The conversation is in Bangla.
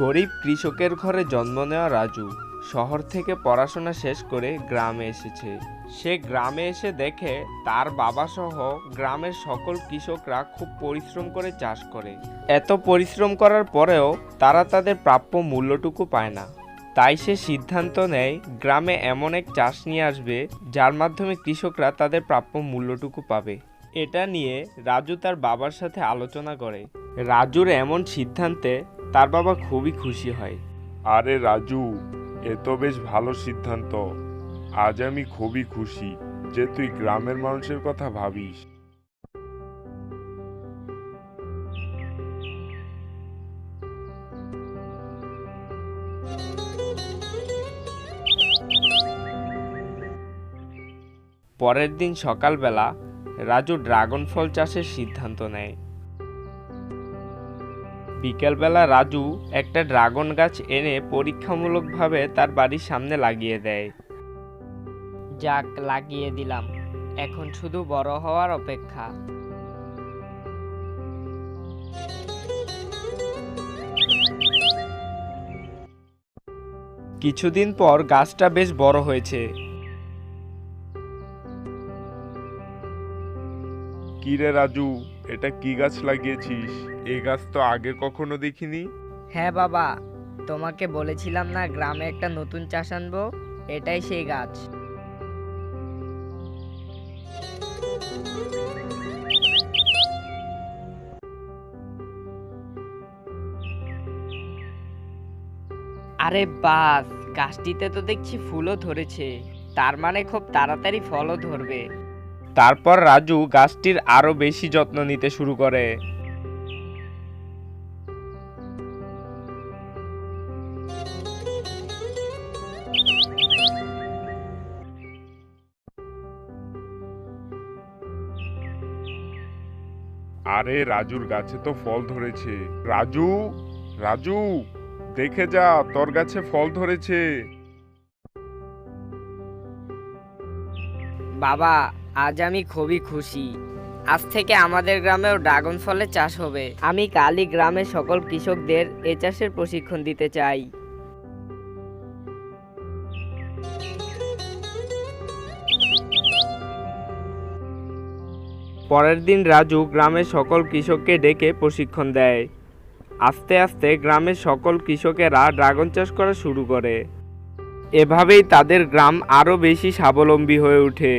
গরিব কৃষকের ঘরে জন্ম নেওয়া রাজু শহর থেকে পড়াশোনা শেষ করে গ্রামে এসেছে। সে গ্রামে এসে দেখে তার বাবা সহ গ্রামের সকল কৃষকরা খুব পরিশ্রম করে চাষ করে। এত পরিশ্রম করার পরেও তারা তাদের প্রাপ্য মূল্যটুকু পায় না। তাই সে সিদ্ধান্ত নেয় গ্রামে এমন এক চাষ নিয়ে আসবে যার মাধ্যমে কৃষকরা তাদের প্রাপ্য মূল্যটুকু পাবে। এটা নিয়ে রাজু তার বাবার সাথে আলোচনা করে। রাজুর এমন সিদ্ধান্তে তার বাবা খুবই খুশি হয়। আরে রাজু, এ তো বেশ ভালো সিদ্ধান্ত। আজ আমি খুবই খুশি যে তুই গ্রামের মানুষের কথা ভাবিস। পরের দিন সকালবেলা রাজু ড্রাগন ফল চাষের সিদ্ধান্ত নেয়। বিকেলবেলা রাজু একটা ড্রাগন গাছ এনে পরীক্ষামূলকভাবে তার বাড়ির সামনে লাগিয়ে দেয়। যাক, লাগিয়ে দিলাম, এখন শুধু বড় হওয়ার অপেক্ষা। কিছুদিন পর গাছটা বেশ বড় হয়েছে। কি রে রাজু, এটা কি গাছ লাগিয়েছিস? এই গাছ তো আগে কখনো দেখিনি। হ্যাঁ বাবা, তোমাকে বলেছিলাম না গ্রামে একটা নতুন চাষ আনবো, এটাই সেই গাছ। আরে বাস, গাছটিতে তো দেখছি ফুলও ধরেছে, তার মানে খুব তাড়াতাড়ি ফলও ধরবে। তারপর রাজু গাছটির আরো বেশি যত্ন নিতে শুরু করে। আরে রাজুর গাছে তো ফল ধরেছে। রাজু, রাজু, দেখে যা, তোর গাছে ফল ধরেছে। বাবা, আজ আমি খুবই খুশি। আজ থেকে আমাদের গ্রামেও ড্রাগন ফলের চাষ হবে। আমি কালই গ্রামের সকল কৃষকদের এ চাষের প্রশিক্ষণ দিতে চাই। পরের দিন রাজু গ্রামের সকল কৃষককে ডেকে প্রশিক্ষণ দেয়। আস্তে আস্তে গ্রামের সকল কৃষকেরা ড্রাগন চাষ করা শুরু করে। এভাবেই তাদের গ্রাম আরও বেশি স্বাবলম্বী হয়ে ওঠে।